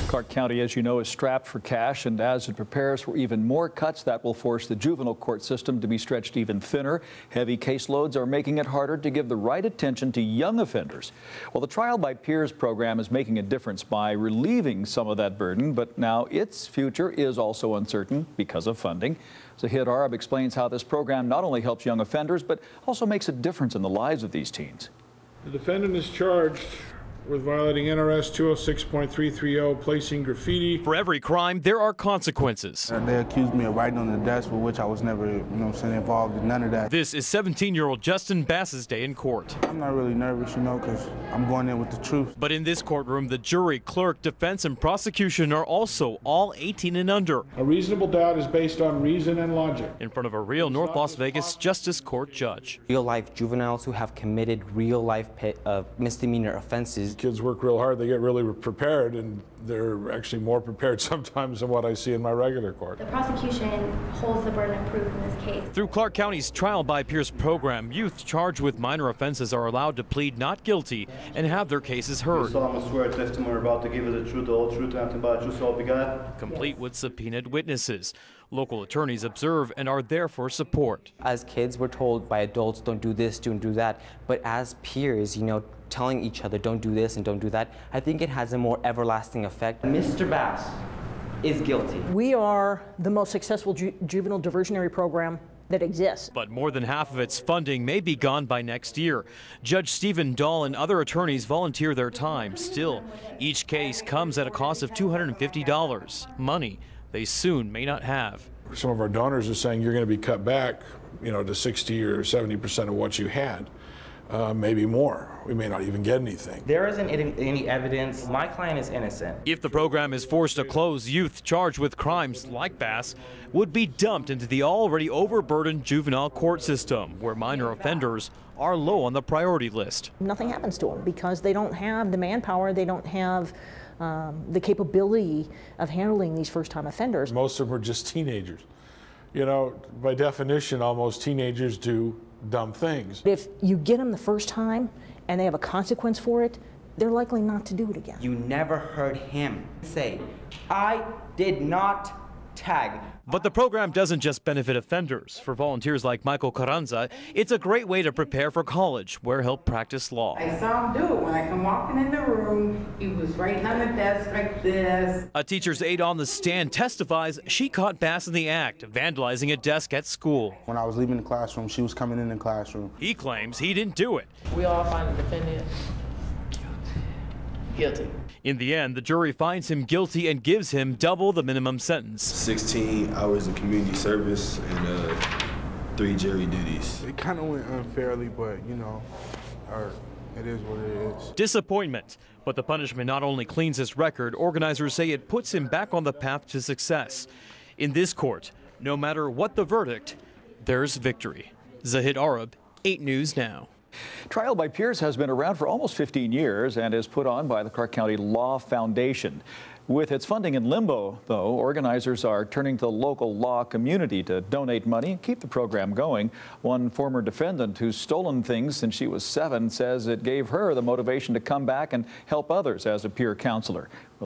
Clark County, as you know, is strapped for cash, and as it prepares for even more cuts, that will force the juvenile court system to be stretched even thinner. Heavy caseloads are making it harder to give the right attention to young offenders. Well, the Trial by Peers program is making a difference by relieving some of that burden, but now its future is also uncertain because of funding. Zahid Arab explains how this program not only helps young offenders, but also makes a difference in the lives of these teens. The defendant is charged with violating NRS 206.330, placing graffiti. For every crime, there are consequences. They accused me of writing on the desk, for which I was never, involved in none of that. This is 17-year-old Justin Bass's day in court. I'm not really nervous, because I'm going in with the truth. But in this courtroom, the jury, clerk, defense, and prosecution are also all 18 and under. A reasonable doubt is based on reason and logic. In front of a real North Las Vegas Justice Court judge. Real-life juveniles who have committed real-life misdemeanor offenses. Kids work real hard, they get really prepared, and they're actually more prepared sometimes than what I see in my regular court. The prosecution holds the burden of proof in this case. Through Clark County's Trial by Peers program, youth charged with minor offenses are allowed to plead not guilty and have their cases heard. Swear testimony about to give the truth, the whole truth, and nothing but the truth, so help you God. Complete with subpoenaed witnesses. Local attorneys observe and are there for support. As kids, we're told by adults, don't do this, don't do that. But as peers, telling each other, don't do this and don't do that, I think it has a more everlasting effect. Mr. Bass is guilty. We are the most successful juvenile diversionary program that exists. But more than half of its funding may be gone by next year. Judge Stephen Dahl and other attorneys volunteer their time. Still, each case comes at a cost of $250, money they soon may not have. Some of our donors are saying you're going to be cut back, to 60 or 70% of what you had. Maybe more. We may not even get anything. There isn't any evidence. My client is innocent. If the program is forced to close, youth charged with crimes like Bass would be dumped into the already overburdened juvenile court system, where minor offenders are low on the priority list. Nothing happens to them because they don't have the manpower, they don't have the capability of handling these first-time offenders. Most of them are just teenagers. By definition, almost teenagers do dumb things. If you get them the first time and they have a consequence for it, they're likely not to do it again. You never heard him say, I did not tag. But the program doesn't just benefit offenders. For volunteers like Michael Carranza, it's a great way to prepare for college, where he'll practice law. I saw him do it. When I come walking in the room, he was writing on the desk like this. A teacher's aide on the stand testifies she caught Bass in the act, vandalizing a desk at school. When I was leaving the classroom, she was coming in the classroom. He claims he didn't do it. We all find the defendant guilty. In the end, the jury finds him guilty and gives him double the minimum sentence. 16 hours of community service and 3 jury duties. It kind of went unfairly, but, it is what it is. Disappointment. But the punishment not only cleans his record, organizers say it puts him back on the path to success. In this court, no matter what the verdict, there's victory. Zahid Arab, 8 News Now. Trial by Peers has been around for almost 15 years and is put on by the Clark County Law Foundation. With its funding in limbo, though, organizers are turning to the local law community to donate money and keep the program going. One former defendant who's stolen things since she was 7 says it gave her the motivation to come back and help others as a peer counselor.